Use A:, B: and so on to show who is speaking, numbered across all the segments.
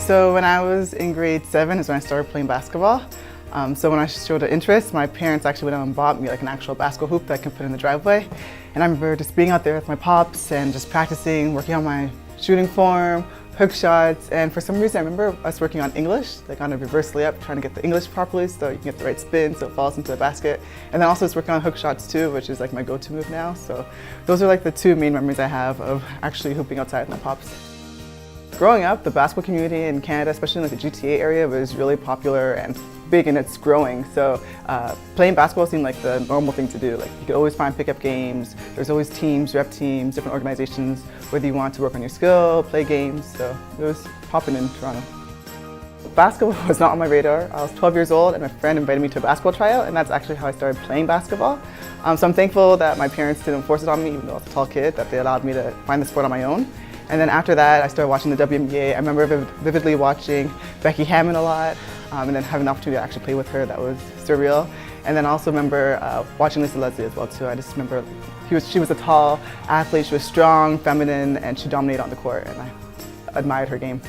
A: So when I was in grade 7 is when I started playing basketball. So when I showed an interest, my parents actually went out and bought me like an actual basketball hoop that I can put in the driveway. And I remember just being out there with my pops and just practicing, working on my shooting form, hook shots, and for some reason I remember us working on English, like on a reverse layup, trying to get the English properly so you can get the right spin so it falls into the basket. And then also just working on hook shots too, which is like my go-to move now. So those are like the two main memories I have of actually hooping outside with my pops. Growing up, the basketball community in Canada, especially in like the GTA area, was really popular and big, and it's growing. So playing basketball seemed like the normal thing to do. Like you could always find pickup games. There's always teams, rep teams, different organizations, whether you want to work on your skill, play games. So it was popping in Toronto. Basketball was not on my radar. I was 12 years old and my friend invited me to a basketball tryout, and that's actually how I started playing basketball. So I'm thankful that my parents didn't force it on me, even though I was a tall kid, that they allowed me to find the sport on my own. And then after that, I started watching the WNBA. I remember vividly watching Becky Hammon a lot, and then having the opportunity to actually play with her. That was surreal. And then I also remember watching Lisa Leslie as well too. I just remember she was a tall athlete. She was strong, feminine, and she dominated on the court, and I admired her game.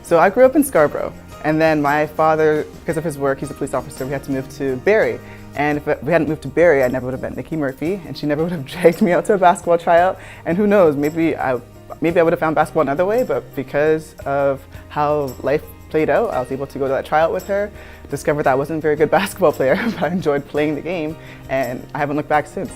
A: So I grew up in Scarborough, and then my father, because of his work, he's a police officer, we had to move to Barrie. And if we hadn't moved to Barrie, I never would have met Nikki Murphy, and she never would have dragged me out to a basketball tryout. And who knows, maybe I would have found basketball another way, but because of how life played out, I was able to go to that tryout with her, discovered that I wasn't a very good basketball player, but I enjoyed playing the game, and I haven't looked back since.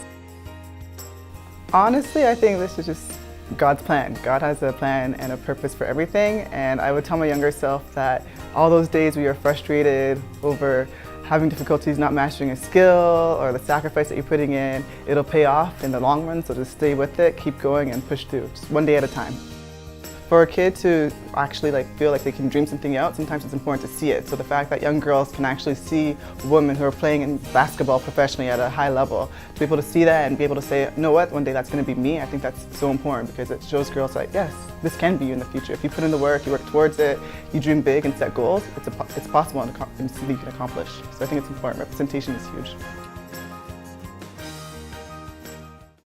A: Honestly, I think this is just God's plan. God has a plan and a purpose for everything, and I would tell my younger self that all those days where you're frustrated over having difficulties not mastering a skill or the sacrifice that you're putting in, it'll pay off in the long run, so just stay with it, keep going and push through, just one day at a time. For a kid to actually feel like they can dream something out, sometimes it's important to see it. So the fact that young girls can actually see women who are playing in basketball professionally at a high level, to be able to see that and be able to say, you know what, one day that's going to be me, I think that's so important because it shows girls like, yes, this can be you in the future. If you put in the work, you work towards it, you dream big and set goals, it's possible and something you can accomplish. So I think it's important. Representation is huge.